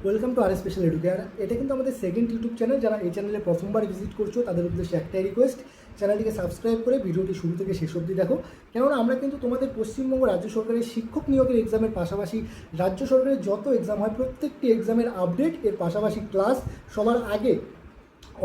Welcome to our Special Educare. এটা কিন্তু আমাদের সেকেন্ড ইউটিউব চ্যানেল। যারা এই চ্যানেলে প্রথমবার ভিজিট করছো তাদের উদ্দেশ্যে একটাই রিকোয়েস্ট, চ্যানেলটিকে সাবস্ক্রাইব করে ভিডিওটি শুরু থেকে শেষ অবধি দেখো। কেননা আমরা কিন্তু তোমাদের পশ্চিমবঙ্গ রাজ্য সরকারের শিক্ষক নিয়োগের এক্সামের পাশাপাশি রাজ্য সরকারের যত এক্সাম হয় প্রত্যেকটি এক্সামের আপডেট, এর পাশাপাশি ক্লাস সবার আগে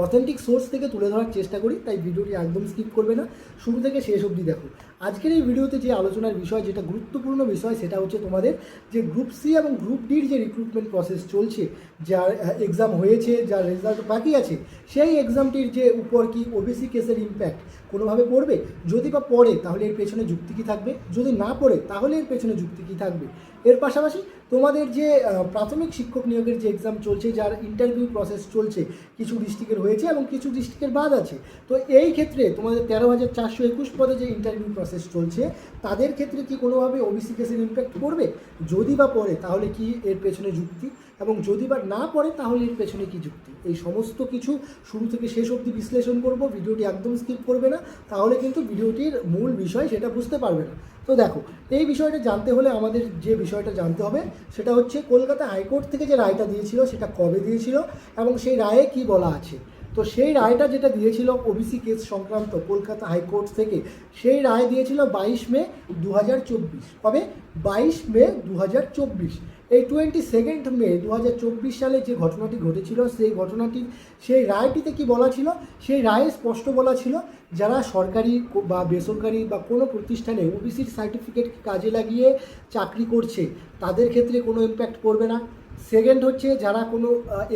অথেন্টিক সোর্স থেকে তুলে ধরার চেষ্টা করি। তাই ভিডিওটি একদম স্কিপ করবে না, শুরু থেকে শেষ অবধি দেখো। আজকের এই ভিডিওতে যে আলোচনার বিষয়, যেটা গুরুত্বপূর্ণ বিষয়, সেটা হচ্ছে তোমাদের যে গ্রুপ সি এবং গ্রুপ ডির যে রিক্রুটমেন্ট প্রসেস চলছে, যার এক্সাম হয়েছে, যার রেজাল্ট বাকি আছে, সেই এক্সামটির যে উপর কি ওবিসি কেসের ইম্প্যাক্ট কোনোভাবে পড়বে? যদি বা পড়ে তাহলে এর পেছনে যুক্তি কী থাকবে, যদি না পড়ে তাহলে এর পেছনে যুক্তি কী থাকবে। এর পাশাপাশি তোমাদের যে প্রাথমিক শিক্ষক নিয়োগের যে এক্সাম চলছে, যার ইন্টারভিউ প্রসেস চলছে, কিছু ডিস্ট্রিক্টের হয়েছে এবং কিছু ডিস্ট্রিক্টের বাদ আছে। তো এই ক্ষেত্রে তোমাদের 13,421 পদে যে ইন্টারভিউ প্রসেস চলছে, তাদের ক্ষেত্রে কি কোনোভাবে ওবিসি কেসের ইম্প্যাক্ট পড়বে? যদি বা পড়ে তাহলে কি এর পেছনে যুক্তি, এবং যদি বা না পড়ে তাহলে এর পেছনে কি যুক্তি, এই সমস্ত কিছু শুরু থেকে শেষ অবধি বিশ্লেষণ করব। ভিডিওটি একদম স্কিপ করবে না, তাহলে কিন্তু ভিডিওটির মূল বিষয় সেটা বুঝতে পারবে না। তো দেখো, এই বিষয়টা জানতে হলে আমাদের যে বিষয়টা জানতে হবে সেটা হচ্ছে কলকাতা হাইকোর্ট থেকে যে রায়টা দিয়েছিল সেটা কবে দিয়েছিল এবং সেই রায়ে কি বলা আছে। তো সেই রায়টা যেটা দিয়েছিল ওবিসি কেস সংক্রান্ত কলকাতা হাইকোর্ট থেকে, সেই রায় দিয়েছিল 22 মে 2024। কবে? 22 মে 2024। এই 22 মে 2024 সালে যে ঘটনাটি ঘটেছিল, সেই রায়টিতে কি বলা ছিল? সেই রায়ে স্পষ্ট বলা ছিল, যারা সরকারি বা বেসরকারি বা কোনো প্রতিষ্ঠানে ওবিসির সার্টিফিকেট কাজে লাগিয়ে চাকরি করছে তাদের ক্ষেত্রে কোনো ইম্প্যাক্ট পড়বে না। সেকেন্ড হচ্ছে, যারা কোনো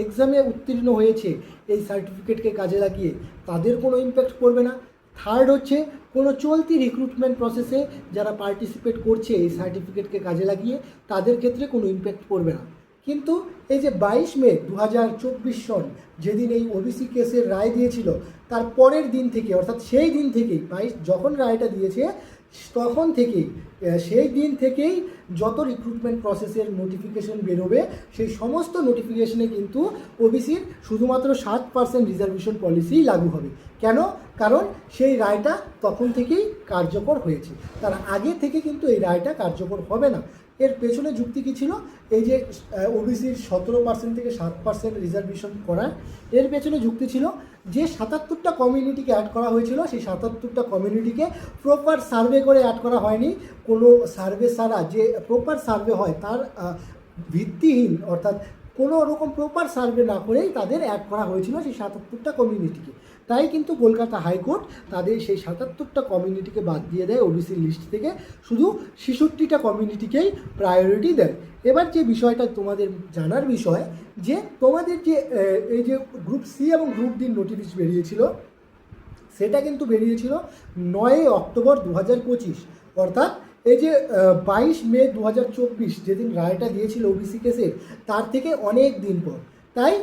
এক্সামে উত্তীর্ণ হয়েছে এই সার্টিফিকেটকে কাজে লাগিয়ে, তাদের কোনো ইম্প্যাক্ট পড়বে না। থার্ড হচ্ছে, কোনো চলতি রিক্রুটমেন্ট প্রসেসে যারা পার্টিসিপেট করছে এই সার্টিফিকেটকে কাজে লাগিয়ে, তাদের ক্ষেত্রে কোনো ইম্প্যাক্ট পড়বে না। কিন্তু এই যে 22 মে 2024 সন, যেদিন এই ওবিসি কেসের রায় দিয়েছিল, তার পরের দিন থেকে, অর্থাৎ সেই দিন থেকেই, যখন রায়টা দিয়েছে তখন থেকেই, সেই দিন থেকেই যত রিক্রুটমেন্ট প্রসেসের নোটিফিকেশন বেরোবে, সেই সমস্ত নোটিফিকেশনে কিন্তু ওবিসির শুধুমাত্র 7% রিজার্ভেশন পলিসিই লাগু হবে। কেন? কারণ সেই রায়টা তখন থেকেই কার্যকর হয়েছে, তার আগে থেকে কিন্তু এই রায়টা কার্যকর হবে না। এর পেছনে যুক্তি কী ছিল? এই যে ওবিসির 17% থেকে 7% রিজার্ভেশন করা, এর পেছনে যুক্তি ছিল যে 77টা কমিউনিটিকে অ্যাড করা হয়েছিল, সেই 77টা কমিউনিটিকে প্রপার সার্ভে করে অ্যাড করা হয়নি। কোনো সার্ভে ছাড়া যে প্রপার সার্ভে হয় তার ভিত্তিহীন, অর্থাৎ কোনো রকম প্রপার সার্ভে না করেই তাদের অ্যাড করা হয়েছিল সেই 77টা কমিউনিটিকে। তাই কিন্তু কলকাতা হাইকোর্ট তাদের সেই 77টা কমিউনিটিকে বাদ দিয়ে দেয় ওবিসির লিস্ট থেকে, শুধু 66টা কমিউনিটিকেই প্রায়োরিটি দেয়। এবার যে বিষয়টা তোমাদের জানার বিষয়, যে তোমাদের যে এই যে গ্রুপ সি এবং গ্রুপ ডির নোটিশ বেরিয়েছিল, সেটা কিন্তু বেরিয়েছিল 9 অক্টোবর 2025, অর্থাৎ এই যে 22 মে 2024 যেদিন রায়টা দিয়েছিল ওবিসি কেসের, তার থেকে অনেক দিন পর। তাই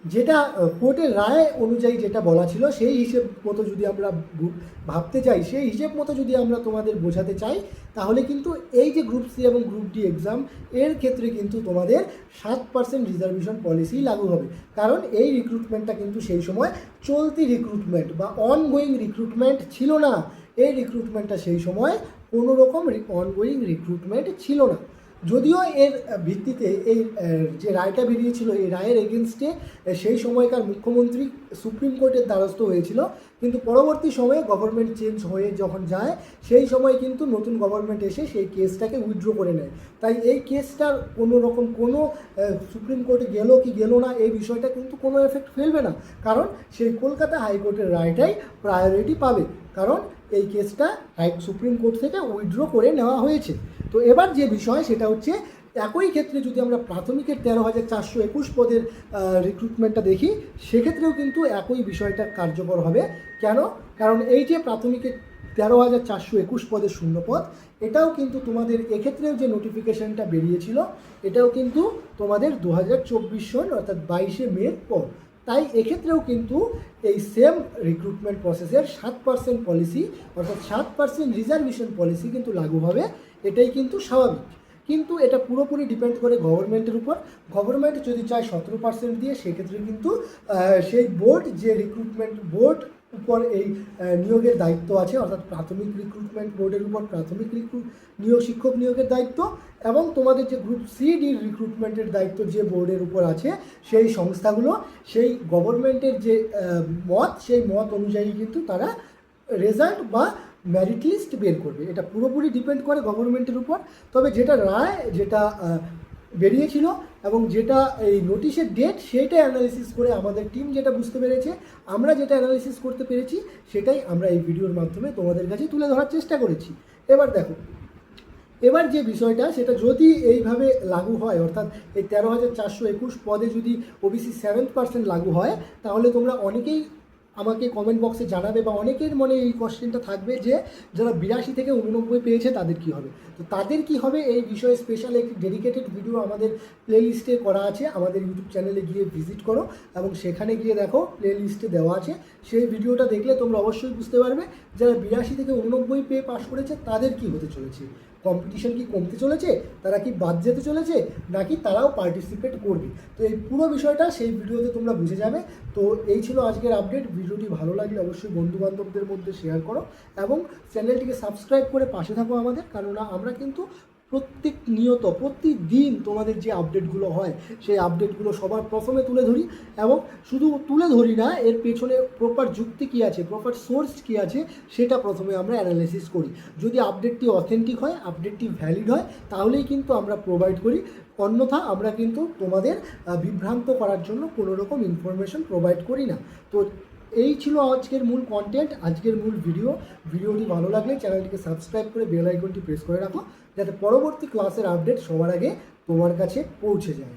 যেটা কোর্টের রায় অনুযায়ী যেটা বলা ছিল, সেই হিসেব মতো যদি আমরা ভাবতে চাই, সেই হিসেব মতো যদি আমরা তোমাদের বোঝাতে চাই, তাহলে কিন্তু এই যে গ্রুপ সি এবং গ্রুপ ডি এক্সাম, এর ক্ষেত্রে কিন্তু তোমাদের 7% রিজার্ভেশন পলিসি লাগু হবে। কারণ এই রিক্রুটমেন্টটা কিন্তু সেই সময় চলতি রিক্রুটমেন্ট বা অনগোয়িং রিক্রুটমেন্ট ছিল না। এই রিক্রুটমেন্টটা সেই সময় কোনো রকম অনগোয়িং রিক্রুটমেন্ট ছিল না। যদিও এর ভিত্তিতে এই যে রায়টা বেরিয়েছিল, এই রায়ের এগেনস্টে সেই সময়কার মুখ্যমন্ত্রী সুপ্রিম কোর্টের দ্বারস্থ হয়েছিল, কিন্তু পরবর্তী সময়ে গভর্নমেন্ট চেঞ্জ হয়ে যখন যায়, সেই সময় কিন্তু নতুন গভর্নমেন্ট এসে সেই কেসটাকে উইথড্র করে নেয়। তাই এই কেসটার কোনো রকম কোনো সুপ্রিম কোর্টে গেল কি গেল না, এই বিষয়টা কিন্তু কোনো এফেক্ট ফেলবে না। কারণ সেই কলকাতা হাইকোর্টের রায়টাই প্রায়োরিটি পাবে, কারণ এই কেসটা সুপ্রিম কোর্ট থেকে উইথড্র করে নেওয়া হয়েছে। তো এবার যে বিষয় সেটা হচ্ছে, একই ক্ষেত্রে যদি আমরা প্রাথমিকের 13,421 পদের রিক্রুটমেন্টটা দেখি, সেক্ষেত্রেও কিন্তু একই বিষয়টা কার্যকর হবে। কেন? কারণ এই যে প্রাথমিকের 13,421 পদের শূন্যপদ, এটাও কিন্তু তোমাদের এক্ষেত্রেও যে নোটিফিকেশানটা বেরিয়েছিল, এটাও কিন্তু তোমাদের 2024 সন, অর্থাৎ 22 মের পর। তাই এক্ষেত্রেও কিন্তু এই সেম রিক্রুটমেন্ট প্রসেসের 7% পলিসি, অর্থাৎ 7% রিজার্ভেশন পলিসি কিন্তু লাগু হবে। এটাই কিন্তু স্বাভাবিক, কিন্তু এটা পুরোপুরি ডিপেন্ড করে গভর্নমেন্টের উপর। গভর্নমেন্ট যদি চায় 17% দিয়ে, সেক্ষেত্রে কিন্তু সেই বোর্ড, যে রিক্রুটমেন্ট বোর্ড উপর এই নিয়োগের দায়িত্ব আছে, অর্থাৎ প্রাথমিক রিক্রুটমেন্ট বোর্ডের উপর প্রাথমিক শিক্ষক নিয়োগের দায়িত্ব, এবং তোমাদের যে গ্রুপ সি ডি রিক্রুটমেন্টের দায়িত্ব যে বোর্ডের উপর আছে সেই সংস্থাগুলো সেই গভর্নমেন্টের যে মত সেই মত অনুযায়ী কিন্তু তারা রেজাল্ট বা মেরিট লিস্ট বের করবে। এটা পুরোপুরি ডিপেন্ড করে গভর্নমেন্টের উপর। তবে যেটা রায় যেটা বেরিয়েছিল এবং যেটা এই নোটিশের ডেট সেইটা অ্যানালিসিস করে আমাদের টিম যেটা বুঝতে পেরেছে, আমরা যেটা অ্যানালিসিস করতে পেরেছি সেটাই আমরা এই ভিডিওর মাধ্যমে তোমাদের কাছে তুলে ধরার চেষ্টা করেছি। এবার দেখো, এবার যে বিষয়টা সেটা যদি এইভাবে লাগু হয়, অর্থাৎ এই 13,421 পদে যদি ওবিসি 7% লাগু হয়, তাহলে তোমরা অনেকেই আমাকে কমেন্ট বক্সে জানাবে বা অনেকের মনে এই কোশ্চেনটা থাকবে যে যারা 82 থেকে 89 পেয়েছে তাদের কি হবে। তো তাদের কি হবে এই বিষয়ে স্পেশাল একটি ডেডিকেটেড ভিডিও আমাদের প্লেলিস্টে করা আছে, আমাদের ইউটিউব চ্যানেলে গিয়ে ভিজিট করো এবং সেখানে গিয়ে দেখো প্লেলিস্টে দেওয়া আছে। সেই ভিডিওটা দেখলে তোমরা অবশ্যই বুঝতে পারবে যারা 82 থেকে 89 পেয়ে পাশ করেছে তাদের কি হতে চলেছে। কম্পিটিশন কি কমতে চলেছে, তারা কি বাদ যেতে চলেছে, নাকি তারাও পার্টিসিপেট করবে। তো এই পুরো বিষয়টা সেই ভিডিওতে তোমরা বুঝে যাবে। তো এই ছিল আজকের আপডেট। ভিডিওটি ভালো লাগলে অবশ্যই বন্ধুবান্ধবদের মধ্যে শেয়ার করো এবং চ্যানেলটিকে সাবস্ক্রাইব করে পাশে থাকো আমাদের, কেননা আমরা কিন্তু প্রতিদিন তোমাদের যে আপডেটগুলো হয় সেই আপডেটগুলো সবার প্রথমে তুলে ধরি, এবং শুধু তুলে ধরি না, এর পেছনে প্রপার যুক্তি কী আছে, প্রপার সোর্স কী আছে সেটা প্রথমে আমরা অ্যানালাইসিস করি। যদি আপডেটটি অথেন্টিক হয়, আপডেটটি ভ্যালিড হয়, তাহলেই কিন্তু আমরা প্রোভাইড করি। অন্যথা আমরা কিন্তু তোমাদের বিভ্রান্ত করার জন্য কোনো রকম ইনফরমেশন প্রোভাইড করি না। তো এই ছিল আজকের মূল কন্টেন্ট, আজকের মূল ভিডিওটি ভালো লাগলে চ্যানেলটিকে সাবস্ক্রাইব করে বেল আইকনটি প্রেস করে রাখো, যাতে পরবর্তী ক্লাসের আপডেট সবার আগে তোমার কাছে পৌঁছে যায়।